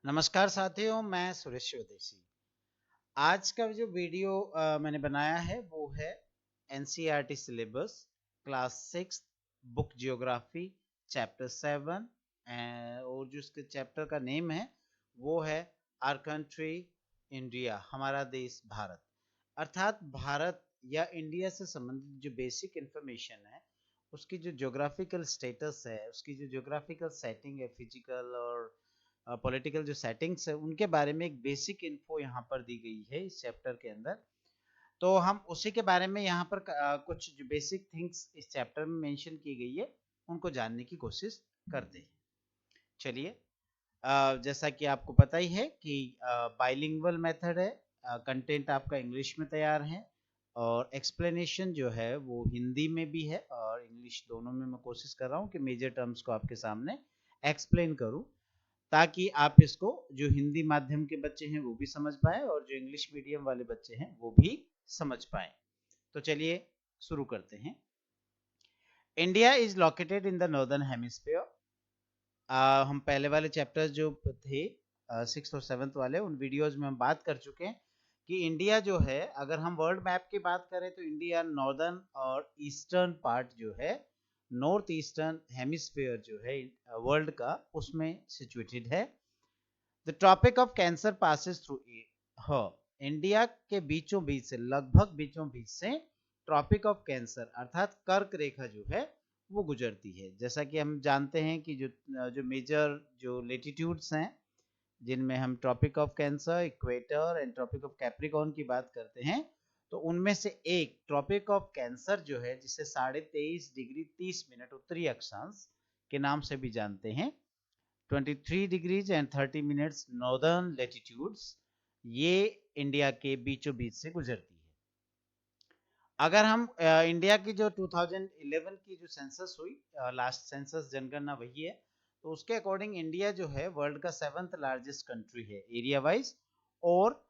नमस्कार साथियों, मैं सुरेश स्वदेशी। आज का जो वीडियो मैंने बनाया है वो है NCERT syllabus class 6 book geography chapter 7 और जो उसके चैप्टर का नेम है वो है आवर कंट्री इंडिया, हमारा देश भारत। अर्थात भारत या इंडिया से संबंधित जो बेसिक इंफॉर्मेशन है, उसकी जो ज्योग्राफिकल स्टेटस है, उसकी जो ज्योग्राफिकल सेटिंग है, फिजिकल और पॉलिटिकल जो सेटिंग्स है, उनके बारे में एक बेसिक इन्फो यहाँ पर दी गई है इस चैप्टर के अंदर। तो हम उसी के बारे में यहाँ पर कुछ जो बेसिक थिंग्स इस चैप्टर में मेंशन की गई है उनको जानने की कोशिश करते हैं। चलिए, जैसा कि आपको पता ही है कि बाइलिंगुअल मेथड है, कंटेंट आपका इंग्लिश में तैयार है और एक्सप्लेनेशन जो है वो हिंदी में भी है और इंग्लिश, दोनों में मैं कोशिश कर रहा हूँ कि मेजर टर्म्स को आपके सामने एक्सप्लेन करूँ, ताकि आप इसको जो हिंदी माध्यम के बच्चे हैं वो भी समझ पाए और जो इंग्लिश मीडियम वाले बच्चे हैं वो भी समझ पाए। तो चलिए शुरू करते हैं। India is located in the northern hemisphere. हम पहले वाले चैप्टर्स जो थे, 6th और 7th वाले, उन वीडियोस में हम बात कर चुके हैं कि इंडिया जो है, अगर हम वर्ल्ड मैप की बात करें तो इंडिया नॉर्दर्न और ईस्टर्न पार्ट जो है, नॉर्थ ईस्टर्न हेमिस्फीयर जो है वर्ल्ड का, उसमें सिचुएटेड है। The tropic of cancer passes through uh India के बीचों बीच से, लगभग बीचों बीच से ट्रॉपिक ऑफ कैंसर अर्थात कर्क रेखा जो है वो गुजरती है। जैसा कि हम जानते हैं कि जो मेजर जो लेटीट्यूड्स हैं जिनमें हम tropic of cancer, equator and tropic of capricorn की बात करते हैं, तो उनमें से एक ट्रॉपिक ऑफ कैंसर जो है, जिसे 23.30 डिग्री उत्तरी अक्षांश के नाम से भी जानते हैं, 23 degrees and 30 minutes northern latitudes, ये इंडिया के बीचों बीच से गुजरती है। अगर हम इंडिया की जो 2011 की जो सेंसस हुई, लास्ट सेंसस जनगणना वही है, तो उसके अकॉर्डिंग इंडिया जो है वर्ल्ड का 7th लार्जेस्ट कंट्री है एरिया वाइज, और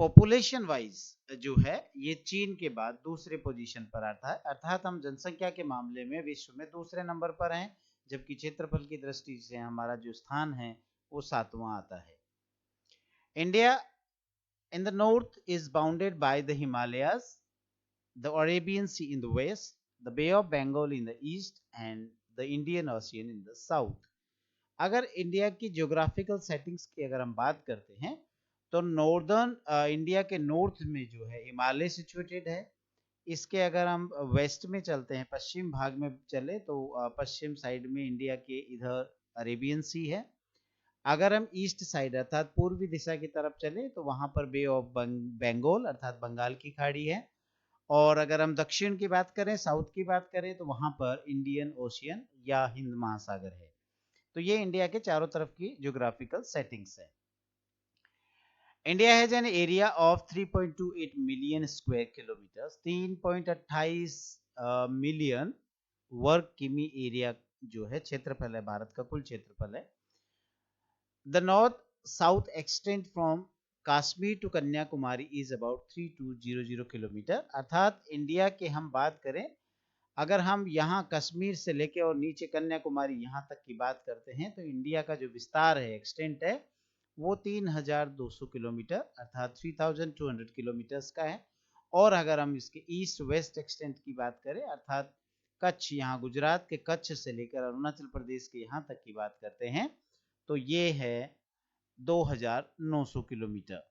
पॉपुलेशन वाइज जो है ये चीन के बाद दूसरे पोजीशन पर आता है। अर्थात हम जनसंख्या के मामले में विश्व में दूसरे नंबर पर हैं, जबकि क्षेत्रफल की दृष्टि से हमारा जो स्थान है वो 7वां आता है। India in the north is bounded by the Himalayas, the Arabian Sea in the west, the Bay of Bengal in the east and the Indian Ocean in the south। अगर इंडिया की ज्योग्राफिकल सेटिंग्स की अगर हम बात करते हैं तो northern India के नॉर्थ में जो है हिमालय सिचुएटेड है। इसके अगर हम वेस्ट में चलते हैं, पश्चिम भाग में चले, तो पश्चिम साइड में इंडिया के इधर अरेबियन सी है। अगर हम ईस्ट साइड अर्थात पूर्वी दिशा की तरफ चले तो वहां पर बे ऑफ बंगाल अर्थात बंगाल की खाड़ी है। और अगर हम दक्षिण की बात करें, साउथ की बात करें, तो वहां पर इंडियन ओशियन या हिंद महासागर है। तो ये इंडिया के चारों तरफ की ज्योग्राफिकल सेटिंग्स है। India has an area of 3.28 million square kilometre, 3.28 million वर्ग किमी एरिया जो है क्षेत्रफल है, भारत का कुल क्षेत्रफल है। The north south extend from Kashmir to Kanyakumari is about 3200 kilometre. अर्थात इंडिया के हम बात करें, अगर हम यहाँ कश्मीर से लेके और नीचे कन्याकुमारी यहाँ तक की बात करते हैं, तो इंडिया का जो विस्तार है, एक्सटेंट है, वो 3200 किलोमीटर अर्थात 3200 किलोमीटर्स का है। और अगर हम इसके ईस्ट वेस्ट एक्सटेंट की बात करें, अर्थात कच्छ, यहाँ गुजरात के कच्छ से लेकर अरुणाचल प्रदेश के यहाँ तक की बात करते हैं, तो ये है 2900 किलोमीटर।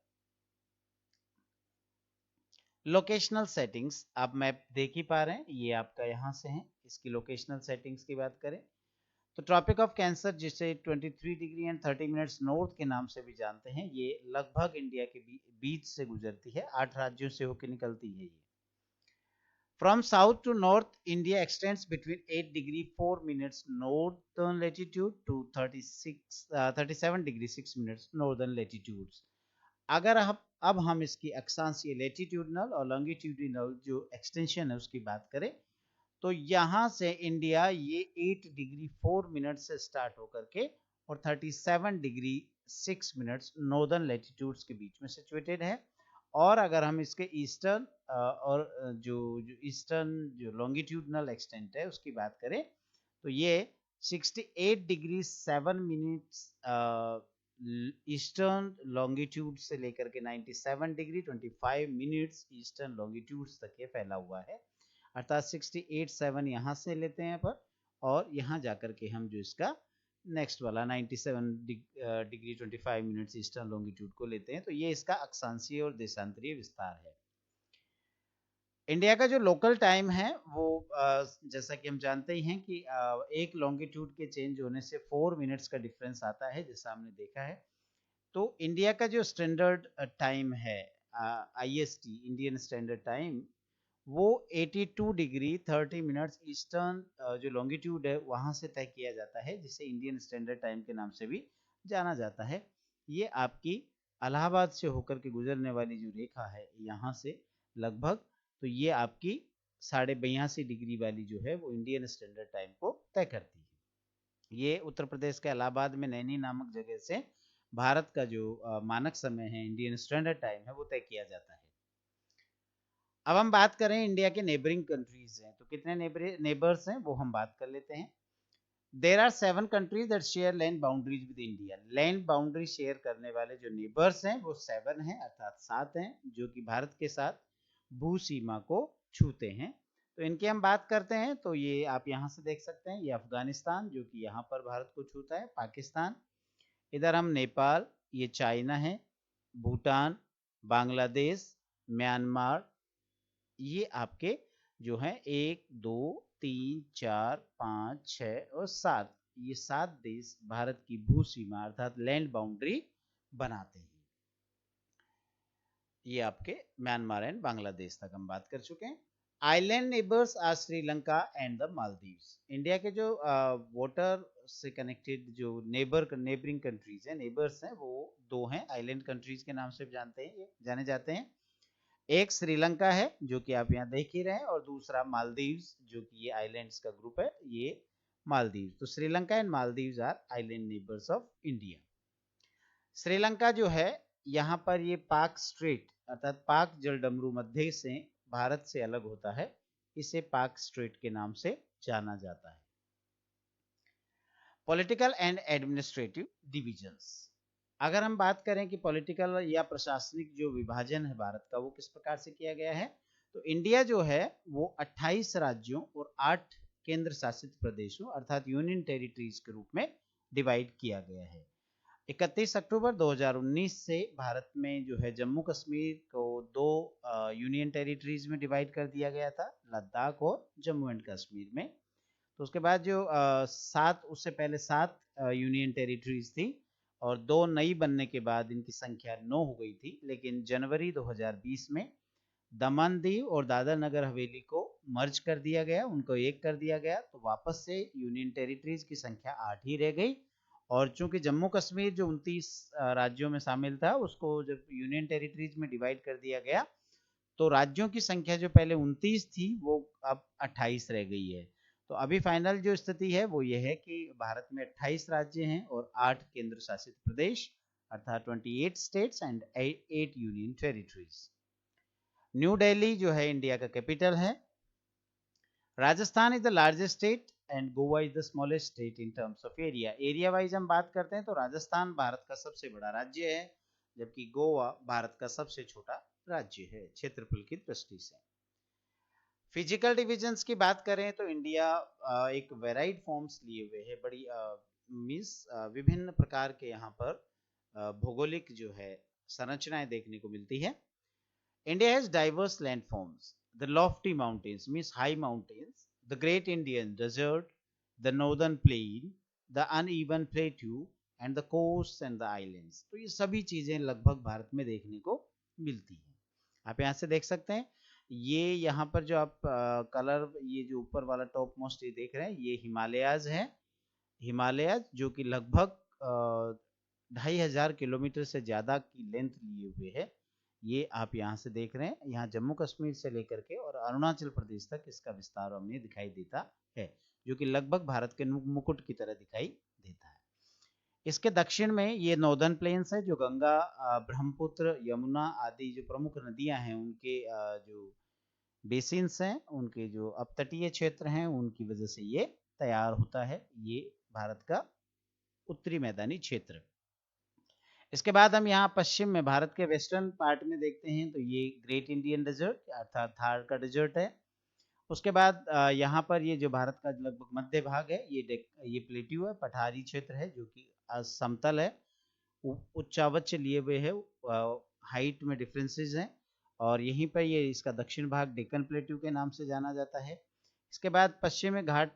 लोकेशनल सेटिंग्स आप मैप देख ही पा रहे हैं, ये आपका यहाँ से है। इसकी लोकेशनल सेटिंग्स की बात करें तो ट्रॉपिक ऑफ कैंसर, जिसे 23 डिग्री एंड 30 मिनट्स नॉर्थ के नाम से भी जानते हैं, ये लगभग इंडिया के बीच से गुजरती है, 8 राज्यों से होकर निकलती है ये। From south to north India extends between 8 degree 4 minutes northern latitude to 37 degree 6 minutes northern latitudes. अगर अब हम इसकी अक्षांशीय लेटीट्यूडनल और लॉन्गिट्यूडिनल जो एक्सटेंशन है उसकी बात करें, तो यहाँ से इंडिया ये 8 डिग्री 4 मिनट से स्टार्ट होकर के और 37 डिग्री 6 मिनट्स नॉर्दर्न लेटीट्यूड्स के बीच में सिचुएटेड है। और अगर हम इसके ईस्टर्न और जो ईस्टर्न जो लॉन्गिट्यूडनल एक्सटेंट है उसकी बात करें, तो ये 68 डिग्री 7 मिनट्स ईस्टर्न लॉन्गिट्यूड से लेकर के 97 डिग्री 25 मिनट्स ईस्टर्न लॉन्गिट्यूड तक ये फैला हुआ है, अर्थात 68.7 यहाँ से लेते हैं पर, और यहाँ जाकर के हम जो इसका नेक्स्ट वाला 97 डिग्री 25 मिनट्स ईस्टर्न लॉन्गिट्यूड को लेते हैं, तो ये इसका अक्षांशीय और देशांतरीय विस्तार है। इंडिया का जो लोकल टाइम है वो जैसा कि हम जानते ही हैं कि एक लॉन्गिट्यूड के चेंज होने से 4 मिनट्स का डिफरेंस आता है, जैसा हमने देखा है। तो इंडिया का जो स्टैंडर्ड टाइम है IST इंडियन स्टैंडर्ड टाइम, वो 82 डिग्री 30 मिनट्स ईस्टर्न जो लॉन्गिट्यूड है वहां से तय किया जाता है, जिसे इंडियन स्टैंडर्ड टाइम के नाम से भी जाना जाता है। ये आपकी इलाहाबाद से होकर के गुजरने वाली जो रेखा है यहाँ से लगभग, तो ये आपकी 82.5 डिग्री वाली जो है वो इंडियन स्टैंडर्ड टाइम को तय करती है। ये उत्तर प्रदेश के इलाहाबाद में नैनी नामक जगह से भारत का जो मानक समय है इंडियन स्टैंडर्ड टाइम है वो तय किया जाता है। अब हम बात करें इंडिया के नेबरिंग कंट्रीज हैं, तो कितने नेबर्स हैं वो हम बात कर लेते हैं। There are 7 countries that share land boundaries with India. Land boundary share करने वाले जो नेबर्स हैं वो 7 हैं, अर्थात 7 हैं, जो कि भारत के साथ भू सीमा को छूते हैं। तो इनकी हम बात करते हैं, तो ये आप यहाँ से देख सकते हैं, ये अफगानिस्तान जो कि यहाँ पर भारत को छूता है, पाकिस्तान, इधर हम नेपाल, ये चाइना है, भूटान, बांग्लादेश, म्यांमार, ये आपके जो है 1 2 3 4 5 6 और 7, ये 7 देश भारत की भू सीमा अर्थात लैंड बाउंड्री बनाते हैं। ये आपके म्यांमार एंड बांग्लादेश तक हम बात कर चुके हैं। Island neighbours are Sri Lanka and the Maldives. India के जो वाटर से कनेक्टेड जो नेबरिंग कंट्रीज हैं, नेबर्स हैं, वो 2 हैं, आइलैंड कंट्रीज के नाम से जानते हैं, ये जाने जाते हैं। एक श्रीलंका है जो कि आप यहाँ देख ही रहे हैं, और दूसरा मालदीव्स जो कि ये आइलैंड्स का ग्रुप है, ये मालदीव्स। तो Sri Lanka and Maldives are island neighbours of India. Sri Lanka जो है यहाँ पर ये पाक स्ट्रेट अर्थात पाक जलडमरू मध्य से भारत से अलग होता है, इसे पाक स्ट्रेट के नाम से जाना जाता है। Political and administrative divisions. अगर हम बात करें कि पॉलिटिकल या प्रशासनिक जो विभाजन है भारत का वो किस प्रकार से किया गया है, तो इंडिया जो है वो 28 राज्यों और 8 केंद्र शासित प्रदेशों अर्थात यूनियन टेरिटरीज के रूप में डिवाइड किया गया है। 31 अक्टूबर 2019 से भारत में जो है जम्मू कश्मीर को 2 यूनियन टेरिटरीज में डिवाइड कर दिया गया था, लद्दाख और जम्मू एंड कश्मीर में। तो उसके बाद जो उससे पहले 7 यूनियन टेरिटरीज थी, और 2 नई बनने के बाद इनकी संख्या 9 हो गई थी, लेकिन जनवरी 2020 में दमन दीव और दादर नगर हवेली को मर्ज कर दिया गया, उनको एक कर दिया गया, तो वापस से यूनियन टेरिटरीज की संख्या 8 ही रह गई। और चूंकि जम्मू कश्मीर जो 29 राज्यों में शामिल था, उसको जब यूनियन टेरिटरीज में डिवाइड कर दिया गया, तो राज्यों की संख्या जो पहले 29 थी वो अब 28 रह गई है। तो अभी फाइनल जो स्थिति है वो ये है कि भारत में 28 राज्य हैं और 8 केंद्र शासित प्रदेश अर्थात 28 states and 8 union territories. New Delhi जो है इंडिया का कैपिटल है। Rajasthan is the largest state and Goa is the smallest state in terms of area. Area wise हम बात करते हैं तो राजस्थान भारत का सबसे बड़ा राज्य है, जबकि गोवा भारत का सबसे छोटा राज्य है क्षेत्रफल की दृष्टि से। फिजिकल डिविजन्स की बात करें तो इंडिया एक वेराइड फॉर्म्स लिए हुए है, बड़ी विभिन्न प्रकार के यहाँ पर भौगोलिक जो है संरचनाएं देखने को मिलती है। India has diverse land forms, the lofty mountains means high mountains, the great Indian desert, the northern plain, the uneven plateau and the coast and the islands. तो ये सभी चीजें लगभग भारत में देखने को मिलती हैं। आप यहाँ से देख सकते हैं, ये यहाँ पर जो आप कलर, ये जो ऊपर वाला टॉप मोस्ट ये देख रहे हैं, ये हिमालयाज है, हिमालयाज जो कि लगभग 2500 किलोमीटर से ज्यादा की लेंथ लिए हुए है। ये आप यहाँ से देख रहे हैं, यहाँ जम्मू कश्मीर से लेकर के और अरुणाचल प्रदेश तक इसका विस्तार हमें दिखाई देता है, जो कि लगभग भारत के मुकुट की तरह दिखाई देता है। इसके दक्षिण में ये नॉर्दर्न प्लेन्स है, जो गंगा, ब्रह्मपुत्र, यमुना आदि जो प्रमुख नदियां हैं उनके जो बेसिन्स हैं, उनके जो अपतटीय क्षेत्र हैं, उनकी वजह से ये तैयार होता है। ये भारत का उत्तरी मैदानी क्षेत्र। इसके बाद हम यहाँ पश्चिम में भारत के वेस्टर्न पार्ट में देखते हैं तो ये ग्रेट इंडियन डेजर्ट अर्थात थार का डेजर्ट है। उसके बाद यहाँ पर ये जो भारत का लगभग मध्य भाग है ये प्लेट्यू है, पठारी क्षेत्र है जो कि समतल है, उच्चावच लिए हुए है, हाइट में डिफरेंसेस हैं। और यहीं पर ये इसका दक्षिण भाग डेक्कन प्लेट्यू के नाम से जाना जाता है। इसके बाद पश्चिमी घाट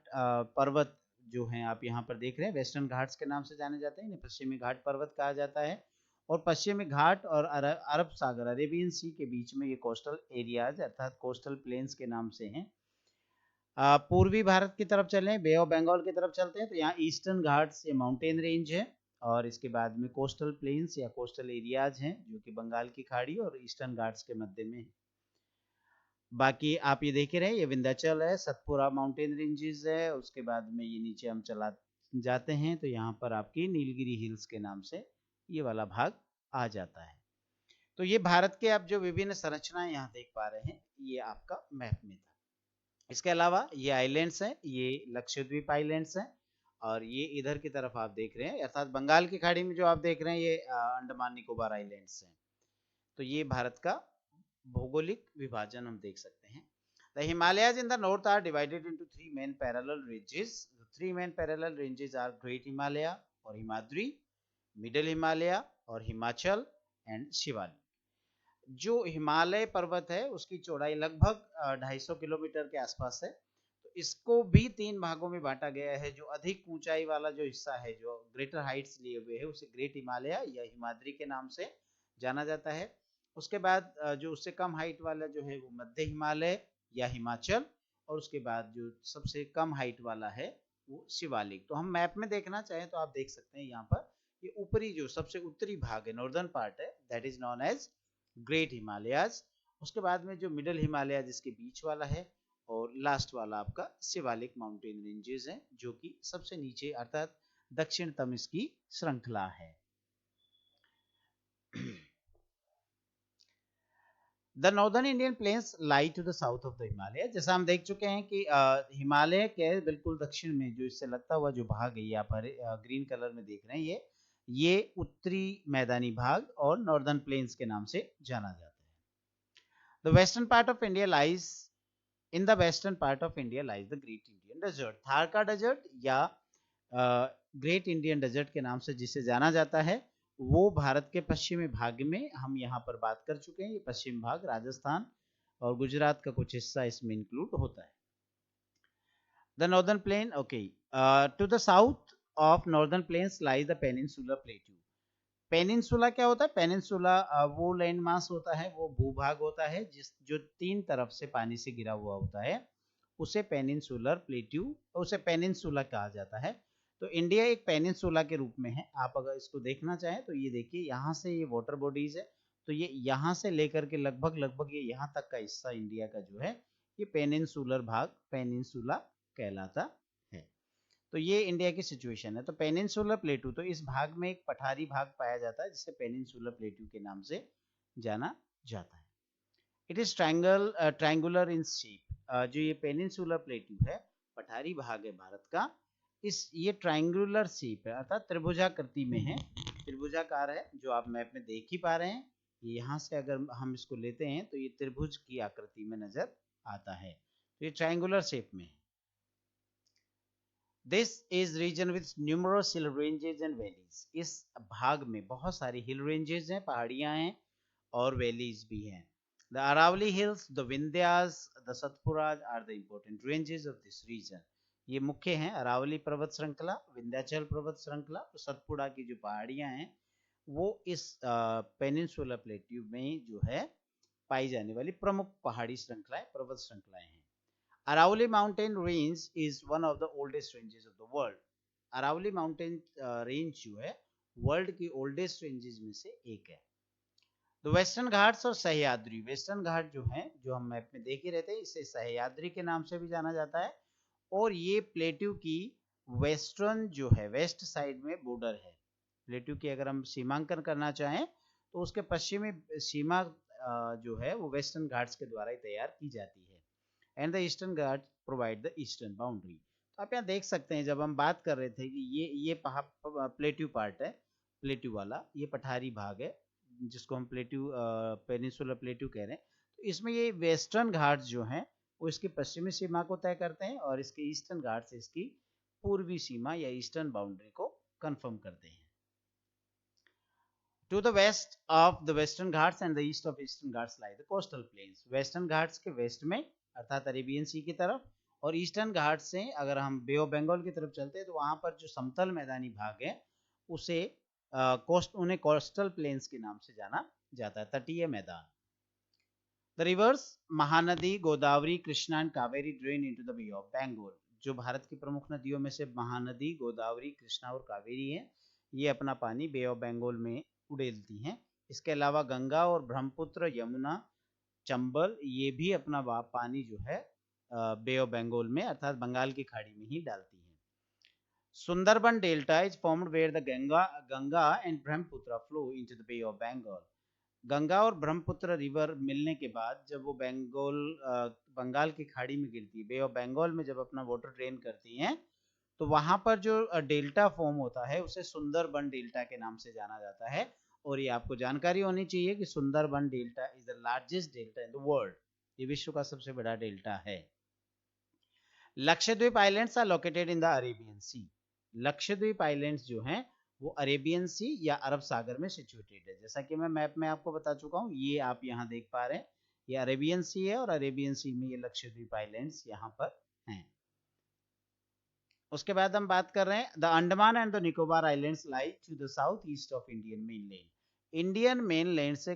पर्वत जो हैं आप यहाँ पर देख रहे हैं वेस्टर्न घाट्स के नाम से जाने जाते हैं, इन्हें पश्चिमी घाट पर्वत कहा जाता है। और पश्चिमी घाट और अरब सागर अरेबियन सी के बीच में ये कोस्टल एरियाज अर्थात कोस्टल प्लेन्स के नाम से हैं। पूर्वी भारत की तरफ चलें, बे ऑफ बंगाल की तरफ चलते हैं तो यहाँ ईस्टर्न घाट्स ये माउंटेन रेंज है। और इसके बाद में कोस्टल प्लेन्स या कोस्टल एरियाज हैं जो कि बंगाल की खाड़ी और ईस्टर्न घाट्स के मध्य में है। बाकी आप ये देख रहे हैं ये विंध्याचल है, सतपुरा माउंटेन रेंजेस है। उसके बाद में ये नीचे हम चला जाते हैं तो यहाँ पर आपकी नीलगिरी हिल्स के नाम से ये वाला भाग आ जाता है। तो ये भारत के आप जो विभिन्न संरचनाएं यहाँ देख पा रहे हैं ये आपका मैप में था। इसके अलावा ये आइलैंड्स हैं, ये लक्षद्वीप आइलैंड्स हैं। और ये इधर की तरफ आप देख रहे हैं अर्थात बंगाल की खाड़ी में जो आप देख रहे हैं ये अंडमान निकोबार आइलैंड्स हैं। तो ये भारत का भौगोलिक विभाजन हम देख सकते हैं। The Himalayas in the north are divided into three main parallel ranges. The three main parallel ranges are Great Himalaya or Himadri, Middle Himalaya और हिमाचल एंड शिवालिक। जो हिमालय पर्वत है उसकी चौड़ाई लगभग 250 किलोमीटर के आसपास है। तो इसको भी तीन भागों में बांटा गया है। जो अधिक ऊंचाई वाला जो हिस्सा है जो ग्रेटर हाइट्स लिए हुए है उसे ग्रेट हिमालय या हिमाद्री के नाम से जाना जाता है। उसके बाद जो उससे कम हाइट वाला जो है वो मध्य हिमालय या हिमाचल, और उसके बाद जो सबसे कम हाइट वाला है वो शिवालिक। तो हम मैप में देखना चाहें तो आप देख सकते हैं यहाँ पर ये ऊपरी जो सबसे उत्तरी भाग है नॉर्दर्न पार्ट है that is known as great Himalayas. उसके बाद में जो मिडल हिमालय जिसके बीच वाला है, और लास्ट वाला आपका शिवालिक माउंटेन रेंजेस हैं जो कि सबसे नीचे अर्थात दक्षिणतम इसकी श्रृंखला है। The northern Indian plains lie to the south of the Himalaya. जैसा हम देख चुके हैं कि हिमालय के बिल्कुल दक्षिण में जो इससे लगता हुआ जो भाग है ये आप ग्रीन कलर में देख रहे हैं ये उत्तरी मैदानी भाग और नॉर्दर्न प्लेन्स के नाम से जाना जाता है। The western part of India lies in the western part of India lies the great Indian desert. Thar का डेजर्ट या ग्रेट इंडियन डेजर्ट के नाम से जिसे जाना जाता है वो भारत के पश्चिमी भाग में हम यहाँ पर बात कर चुके हैं। ये पश्चिम भाग राजस्थान और गुजरात का कुछ हिस्सा इसमें इंक्लूड होता है। The northern plain okay to the south of northern plains lies the peninsular plateau. Peninsula क्या होता है? पेनिनसुला वो लैंड मास होता है, वो भूभाग होता है जिस जो तीन तरफ से पानी से घिरा हुआ होता है उसे पेनिनसुलर प्लेट्यू उसे पेनिनसुला कहा जाता है। तो इंडिया एक पेनिनसुला के रूप में है। आप अगर इसको देखना चाहें तो ये देखिए यहाँ से ये वाटर बॉडीज है तो ये यहाँ से लेकर के लगभग लगभग ये यहाँ तक का हिस्सा इंडिया का जो है ये पेनिनसुलर भाग पेनिनसुला कहलाता है। तो ये इंडिया की सिचुएशन है। तो पेनिनसुलर प्लेटू तो इस भाग में एक पठारी भाग पाया जाता है जिसे पेनिनसुलर प्लेटू के नाम से जाना जाता है। It is triangular in shape. जो ये पेनिनसुलर प्लेटू है पठारी भाग है भारत का, इस ये ट्रायंगुलर शेप है अर्थात त्रिभुजाकृति में है, त्रिभुजाकार है जो आप मैप में देख ही पा रहे हैं। यहाँ से अगर हम इसको लेते हैं तो ये त्रिभुज की आकृति में नजर आता है। तो ये ट्रायंगुलर शेप में है। This is region with numerous hill ranges and valleys. इस भाग में बहुत सारी हिल रेंजेस हैं, पहाड़ियां हैं और वैलीज भी हैं। The Aravalli Hills, the Vindhyas, the Satpuras are the important ranges of this region. ये मुख्य हैं अरावली पर्वत श्रृंखला, विंध्याचल पर्वत श्रृंखला और सतपुड़ा की जो पहाड़ियां हैं वो इस पेनिनसुलर प्लेट्यू में जो है पाई जाने वाली प्रमुख पहाड़ी श्रृंखलाएं पर्वत श्रृंखलाएं हैं। Aravalli Mountain Range is one of the oldest ranges of the world. Aravalli Mountain Range जो है वर्ल्ड की ओल्डेस्ट रेंजेस में से एक है। तो वेस्टर्न घाट्स और सह्याद्री, वेस्टर्न घाट जो है जो हम मैप में देख ही रहते हैं इसे सह्याद्री के नाम से भी जाना जाता है। और ये प्लेट्यू की वेस्टर्न जो है वेस्ट साइड में बॉर्डर है। प्लेट्यू की अगर हम सीमांकन करना चाहें तो उसके पश्चिमी सीमा जो है वो वेस्टर्न घाट्स के द्वारा ही तैयार की जाती है। And the eastern Ghat provide the eastern boundary. तो आप यहाँ देख सकते हैं जब हम बात कर रहे थे कि ये प्लेट्यू पार्ट है प्लेट्यू वाला, ये पठारी भाग है जिसको हम प्लेट्यू पेनिनसुलर प्लेट्यू कह रहे हैं। तो इसमें ये वेस्टर्न घाट्स जो हैं वो इसकी पश्चिमी सीमा को तय करते हैं और इसके ईस्टर्न घाट्स इसकी पूर्वी सीमा या ईस्टर्न बाउंड्री को कंफर्म करते हैं। To the west of the Western Ghats and the east of Eastern Ghats lie the coastal plains. Western Ghats के वेस्ट में अर्थात अरेबियन सी की तरफ और ईस्टर्न घाट से अगर हम बे ऑफ बंगाल की तरफ चलते हैं तो वहां पर जो समतल मैदानी भाग है उसे उन्हें कोस्टल प्लेन्स के नाम से जाना जाता है, तटीय मैदान। The rivers Mahanadi, Godavari, Krishna and Kaveri drain into the bay of Bengal. जो भारत की प्रमुख नदियों में से महानदी, गोदावरी, कृष्णा और कावेरी है, ये अपना पानी बे ऑफ बंगाल में उड़ेलती हैं। इसके अलावा गंगा और ब्रह्मपुत्र, यमुना, चंबल ये भी अपना पानी जो है बे ऑफ बंगाल में अर्थात बंगाल की खाड़ी में ही डालती हैं। Sundarban delta is formed where the Ganga and Brahmaputra flow into the bay of Bengal. Ganga और ब्रह्मपुत्र रिवर मिलने के बाद जब वो बंगाल की खाड़ी में गिरती है, बे ऑफ बंगाल में जब अपना वाटर ड्रेन करती हैं, तो वहां पर जो डेल्टा फॉर्म होता है उसे सुंदरबन डेल्टा के नाम से जाना जाता है। और ये आपको जानकारी होनी चाहिए कि Sundarban delta is the largest delta in the world, ये विश्व का सबसे बड़ा डेल्टा है। Lakshadweep islands are located in the Arabian sea. Lakshadweep islands जो हैं वो अरेबियन सी या अरब सागर में सिचुएटेड है। जैसा कि मैं मैप में आपको बता चुका हूँ, ये आप यहाँ देख पा रहे हैं, ये अरेबियन सी है और अरेबियन सी में ये लक्षद्वीप आइलैंड्स यहाँ पर हैं। उसके बाद हम बात कर रहे हैं the Andaman and the Nicobar islands lie to the south east of Indian mainland. Indian mainland से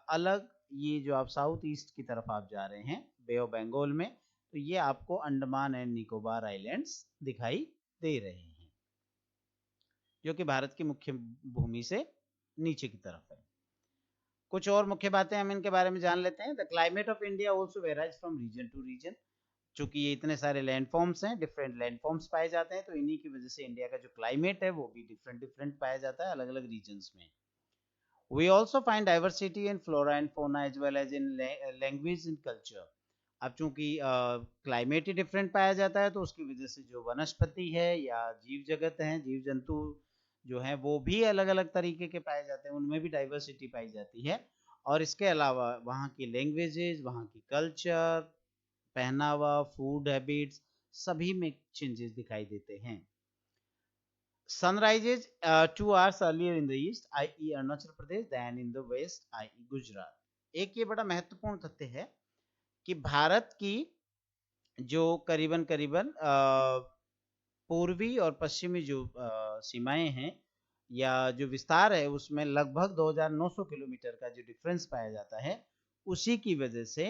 अलग ये जो आप साउथ ईस्ट की तरफ आप जा रहे हैं बे ऑफ बंगाल में, तो ये आपको अंडमान एंड निकोबार आइलैंड्स दिखाई दे रहे हैं जो कि भारत की मुख्य भूमि से नीचे की तरफ है। कुछ और मुख्य बातें हम इनके बारे में जान लेते हैं। The climate of India also varies from region to region. चूंकि ये इतने सारे लैंडफॉर्म्स हैं, डिफरेंट लैंडफॉर्म्स पाए जाते हैं, तो इन्हीं की वजह से इंडिया का जो क्लाइमेट है वो भी डिफरेंट पाया जाता है अलग अलग रीजन्स में। We also find diversity in flora and fauna as well as in language and culture. अब चूंकि क्लाइमेट ही डिफरेंट पाया जाता है तो उसकी वजह से जो वनस्पति है या जीव जगत है, जीव जंतु जो है वो भी अलग अलग तरीके के पाए जाते हैं, उनमें भी डाइवर्सिटी पाई जाती है। और इसके अलावा वहाँ की लैंग्वेजेस, वहाँ की कल्चर, पहनावा, फूड हैबिट्स सभी में चेंजेस दिखाई देते हैं। Sunrises 2 hours earlier in the east, i.e. Arunachal Pradesh, than in the west, i.e. Gujarat. एक ये बड़ा महत्वपूर्ण तथ्य है कि भारत की जो करीबन करीबन पूर्वी और पश्चिमी जो सीमाएं हैं या जो विस्तार है उसमें लगभग 2900 किलोमीटर का जो डिफरेंस पाया जाता है, उसी की वजह से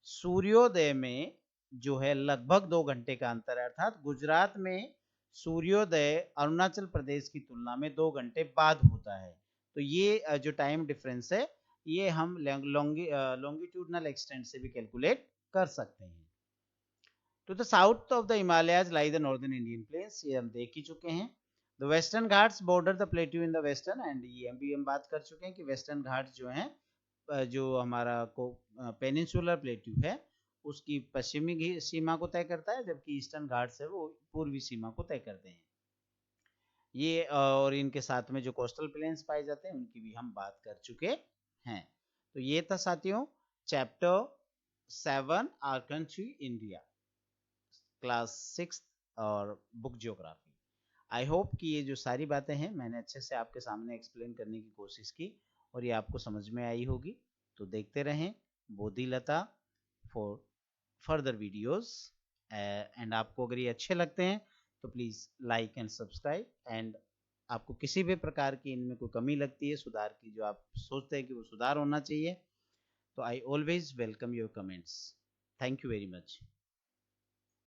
सूर्योदय में जो है लगभग 2 घंटे का अंतर है। अर्थात गुजरात में सूर्योदय अरुणाचल प्रदेश की तुलना में 2 घंटे बाद होता है। तो ये जो टाइम डिफरेंस है ये हम लॉन्गिट्यूडनल एक्सटेंट से भी कैलकुलेट कर सकते हैं। To the south of the Himalayas lie the northern Indian plains, ये हम देख ही चुके हैं। The western Ghats border the plateau in the western, and ये भी हम बात कर चुके हैं कि वेस्टर्न घाट्स जो हैं जो हमारा को पेनिनसुलर प्लेट्यू है उसकी पश्चिमी सीमा को तय करता है, जबकि ईस्टर्न घाट्स है वो पूर्वी सीमा को तय करते हैं। ये और इनके साथ में जो कोस्टल प्लेन्स पाए जाते हैं उनकी भी हम बात कर चुके हैं। तो ये था साथियों chapter 7 our country India, class 6 और बुक जियोग्राफी। आई होप कि ये जो सारी बातें हैं मैंने अच्छे से आपके सामने एक्सप्लेन करने की कोशिश की और ये आपको समझ में आई होगी। तो देखते रहें बोधिलता फॉर फर्दर वीडियोस, एंड आपको अगर ये अच्छे लगते हैं तो please like and subscribe. And आपको किसी भी प्रकार की इनमें कोई कमी लगती है, सुधार की, जो आप सोचते हैं कि वो सुधार होना चाहिए, तो I always welcome your comments. Thank you very much.